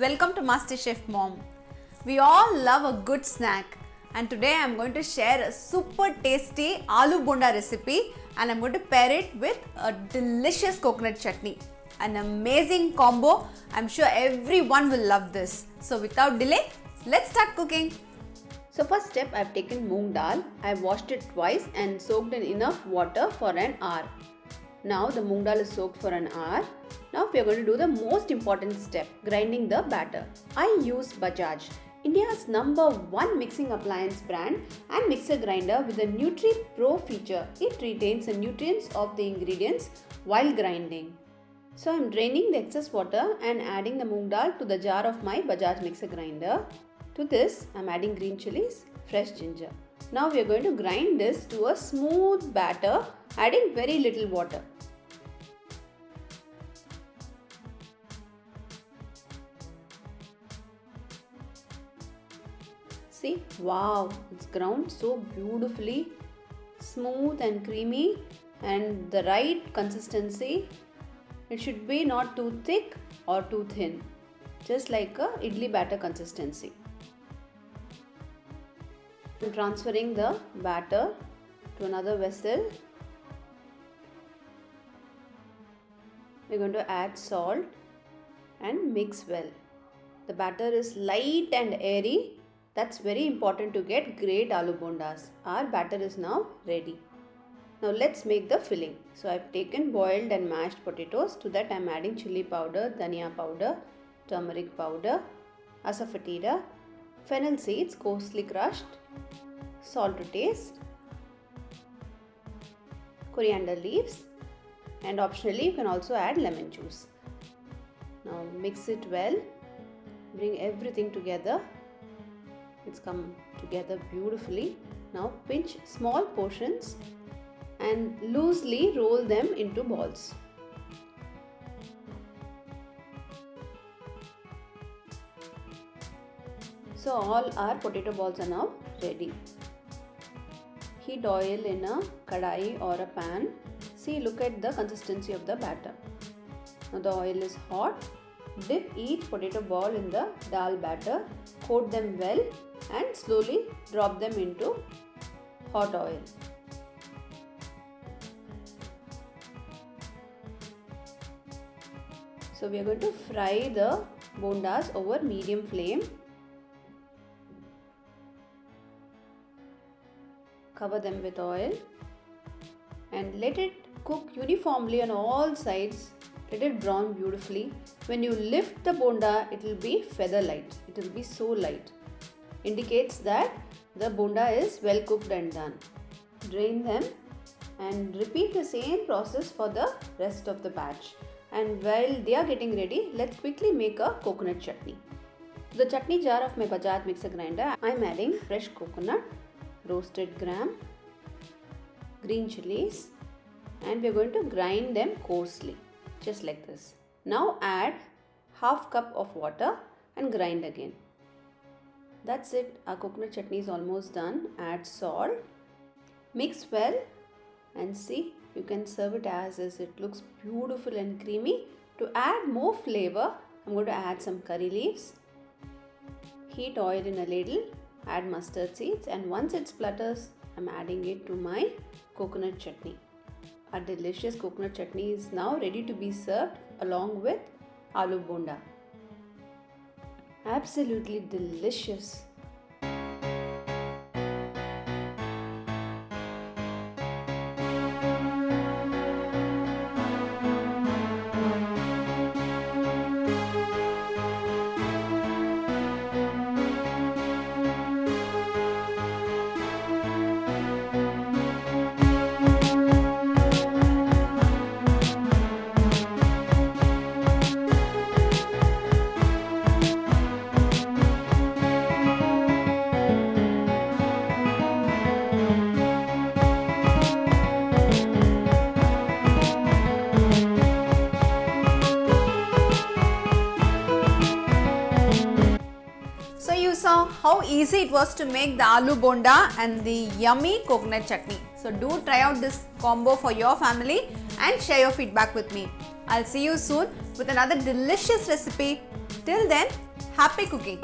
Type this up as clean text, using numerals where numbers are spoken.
Welcome to MasterChef Mom. We all love a good snack, and today I'm going to share a super tasty aloo bonda recipe, and I'm going to pair it with a delicious coconut chutney. An amazing combo. I'm sure everyone will love this. So without delay, let's start cooking. So first step, I've taken moong dal. I've washed it twice and soaked in enough water for an hour. Now the moong dal is soaked for an hour. Now we are going to do the most important step, grinding the batter. I use Bajaj, India's #1 mixing appliance brand and mixer grinder with the Nutri Pro feature. It retains the nutrients of the ingredients while grinding. So I am draining the excess water and adding the moong dal to the jar of my Bajaj mixer grinder. To this, I am adding green chilies, fresh ginger. Now we are going to grind this to a smooth batter, adding very little water. See, wow, it's ground so beautifully, smooth and creamy, and the right consistency. It should be not too thick or too thin, just like a idli batter consistency. I'm transferring the batter to another vessel. We're going to add salt and mix well. The batter is light and airy. That's very important to get great aloo bondas. Our batter is now ready. Now let's make the filling. So I've taken boiled and mashed potatoes. To that I'm adding chili powder, dhania powder, turmeric powder, asafoetida, fennel seeds coarsely crushed, salt to taste, coriander leaves, and optionally you can also add lemon juice. Now mix it well. Bring everything together. It's come together beautifully. Now pinch small portions and loosely roll them into balls. So all our potato balls are now ready. Heat oil in a kadai or a pan. See, look at the consistency of the batter. Now the oil is hot. Dip each potato ball in the dal batter. Coat them well and slowly drop them into hot oil. So we are going to fry the bondas over medium flame. Cover them with oil and let it cook uniformly on all sides. Let it brown beautifully. When you lift the bonda, it will be feather light. It will be so light. Indicates that the bonda is well cooked and done. Drain them and repeat the same process for the rest of the batch. And while they are getting ready, let's quickly make a coconut chutney. To the chutney jar of my Bajaj mixer grinder, I am adding fresh coconut, roasted gram, green chilies, and we are going to grind them coarsely, just like this. Now add half cup of water and grind again. That's it. Our coconut chutney is almost done. Add salt, mix well, and see, you can serve it as is. It looks beautiful and creamy. To add more flavor, I'm going to add some curry leaves. Heat oil in a ladle. Add mustard seeds, and once it splutters, I'm adding it to my coconut chutney. Our delicious coconut chutney is now ready to be served along with aloo bonda. Absolutely delicious. Saw how easy it was to make the aloo bonda and the yummy coconut chutney. So do try out this combo for your family and share your feedback with me. I'll see you soon with another delicious recipe. Till then, Happy cooking!